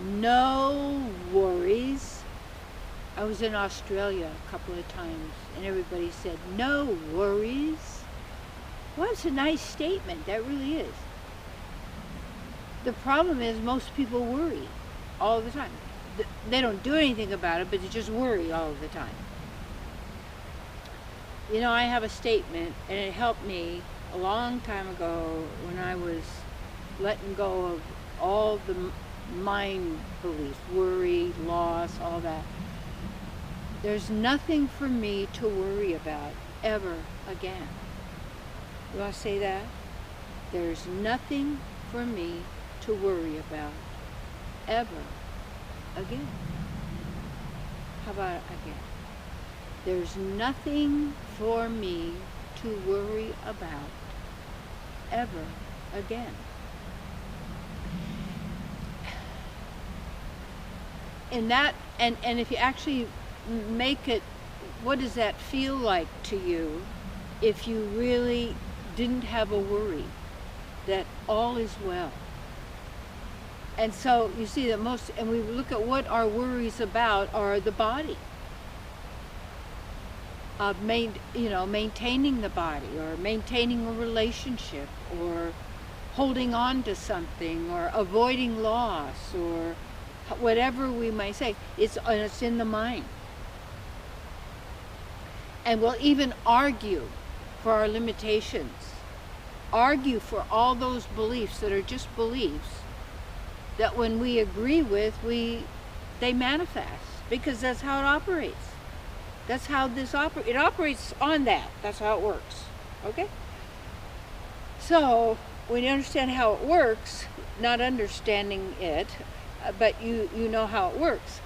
no worries. I was in Australia a couple of times and everybody said, no worries. Well, it's a nice statement, that really is. The problem is most people worry all the time. They don't do anything about it, but they just worry all the time. You know, I have a statement, and it helped me a long time ago when I was letting go of all the mind beliefs, worry, loss, all that. There's nothing for me to worry about ever again. You want to say that? There's nothing for me to worry about ever again. How about again? There's nothing for me to worry about ever again. And that, and if you actually make it, what does that feel like to you if you really didn't have a worry that all is well? And so you see that most, and we look at what our worries about are the body. Maintaining the body, or maintaining a relationship, or holding on to something, or avoiding loss, or whatever we might say. It's in the mind. And we'll even argue for our limitations. Argue for all those beliefs that are just beliefs that when we agree with, they manifest, because that's how it operates. That's how this operates. It operates on that. That's how it works. Okay? So, when you understand how it works, not understanding it, but you know how it works,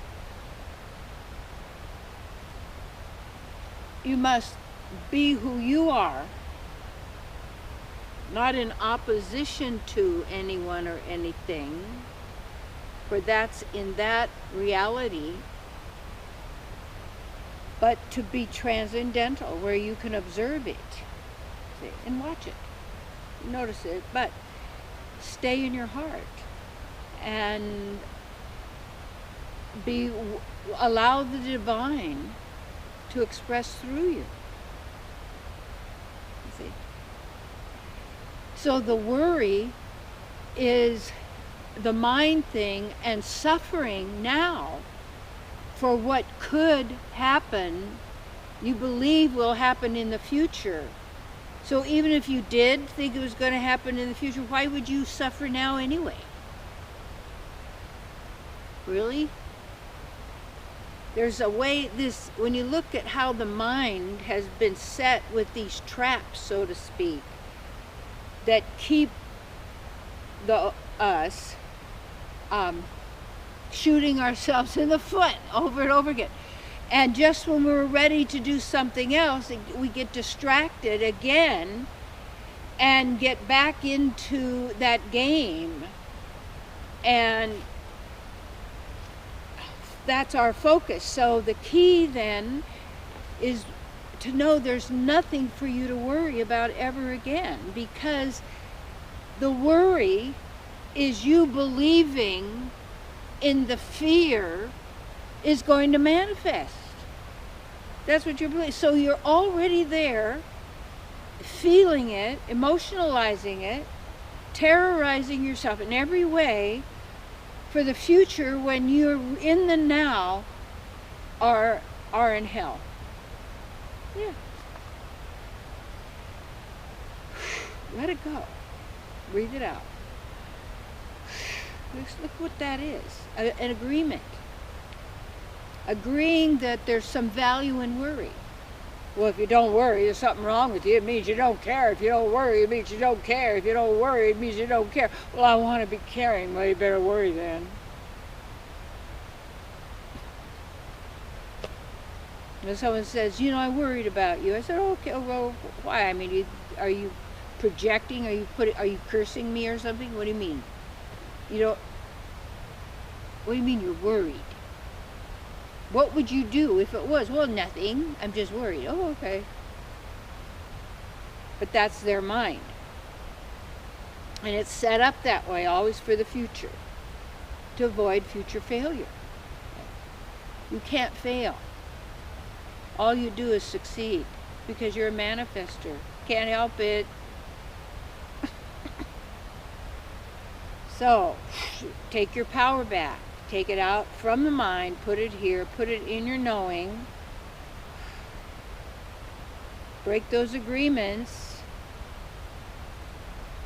you must be who you are, not in opposition to anyone or anything, for that's in that reality, but to be transcendental, where you can observe it, see, and watch it, notice it, but stay in your heart and allow the divine to express through you. See? So the worry is the mind thing, and suffering now for what could happen, you believe will happen in the future. So even if you did think it was going to happen in the future, why would you suffer now anyway? Really? There's a way, when you look at how the mind has been set with these traps, so to speak, that keep us shooting ourselves in the foot over and over again. And just when we're ready to do something else, we get distracted again and get back into that game. And that's our focus. So the key then is to know there's nothing for you to worry about ever again, because the worry is you believing in the fear is going to manifest. That's what you're believing. So you're already there, feeling it, emotionalizing it, terrorizing yourself in every way for the future when you're in the now are in hell. Yeah. Let it go. Breathe it out. Look what that is. An agreement. Agreeing that there's some value in worry. Well, if you don't worry, there's something wrong with you. It means you don't care. If you don't worry, it means you don't care. If you don't worry, it means you don't care. Well, I want to be caring. Well, you better worry then. And someone says, I worried about you. I said, okay, well, why? I mean, are you projecting? Are you cursing me or something? What do you mean? What do you mean you're worried? What would you do if it was? Well, nothing. I'm just worried. Oh, okay. But that's their mind. And it's set up that way, always for the future. to avoid future failure. You can't fail. All you do is succeed because you're a manifester. Can't help it. So, take your power back. Take it out from the mind, put it here, put it in your knowing. Break those agreements,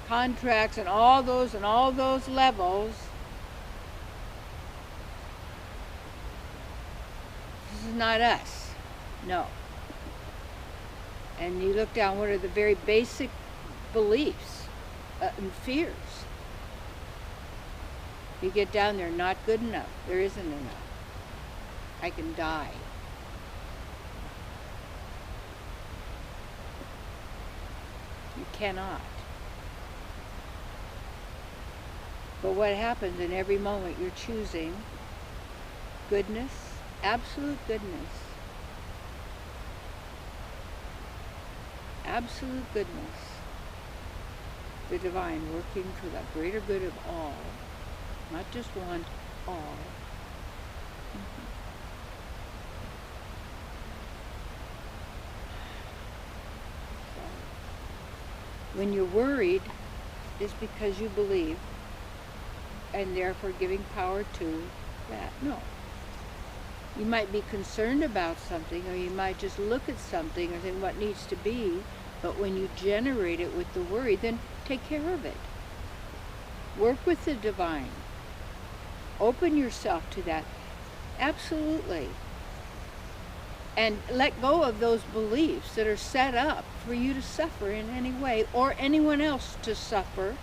contracts, and all those levels. This is not us. No. And you look down, what are the very basic beliefs and fears? You get down there, not good enough. There isn't enough. I can die. You cannot. But what happens in every moment, you're choosing goodness, absolute goodness. Absolute goodness. The divine working for the greater good of all. Not just one, all. When you're worried, it's because you believe, and therefore giving power to that. No. You might be concerned about something, or you might just look at something and think what needs to be, but when you generate it with the worry, then take care of it. Work with the divine. Open yourself to that. Absolutely. And let go of those beliefs that are set up for you to suffer in any way, or anyone else to suffer,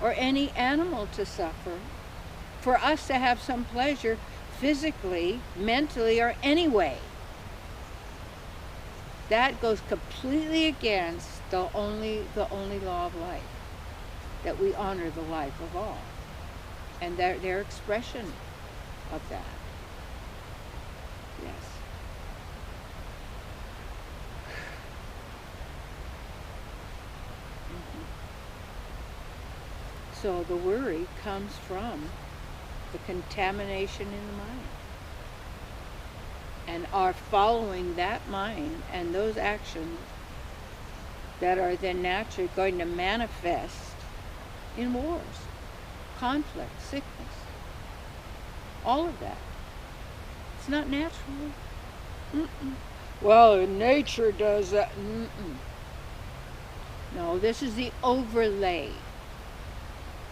or any animal to suffer. For us to have some pleasure physically, mentally, or any way. That goes completely against the only law of life. That we honor the life of all. And their expression of that. Yes. So the worry comes from the contamination in the mind. And our following that mind and those actions that are then naturally going to manifest in wars, conflict, sickness, all of that. It's not natural. Well, nature does that. No, this is the overlay.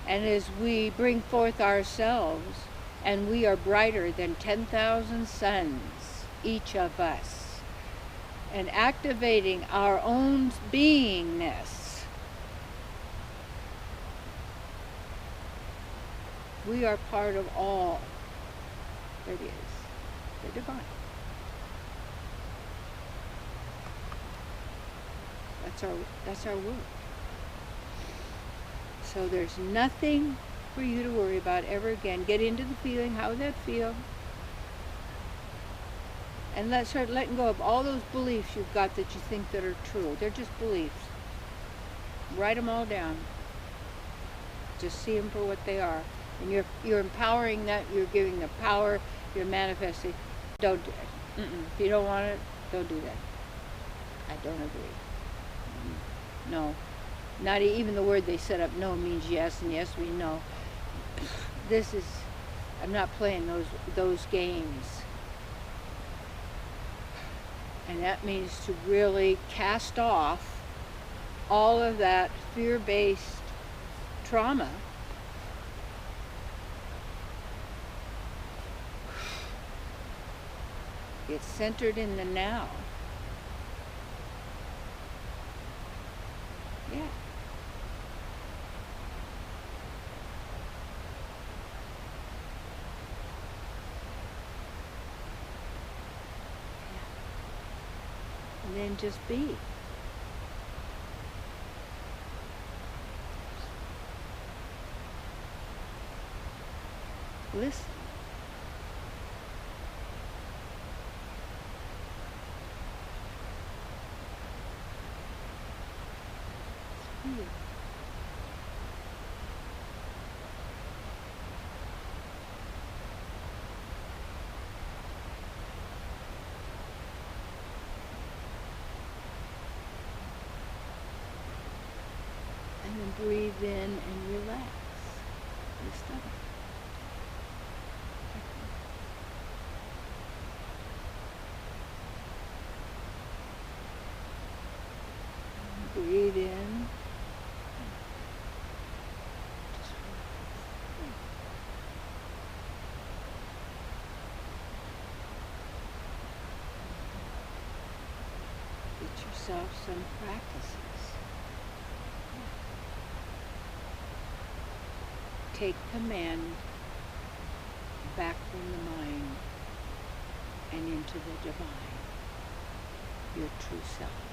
And as we bring forth ourselves, and we are brighter than 10,000 suns, each of us, and activating our own beingness, we are part of all that is the divine. That's our work. So there's nothing for you to worry about ever again. Get into the feeling. How would that feel? And start letting go of all those beliefs you've got that you think that are true. They're just beliefs. Write them all down. Just see them for what they are. And you're empowering that. You're giving the power. You're manifesting. Don't do it. If you don't want it, don't do that. I don't agree. No. Not even the word they set up, no, means yes, and yes means no. I'm not playing those games. And that means to really cast off all of that fear-based trauma. Get centered in the now. Yeah. And then just be. Listen. Feel. breathe in and relax your stomach. Breathe in. Just relax. Get yourself some practices. Take command back from the mind and into the divine, your true self.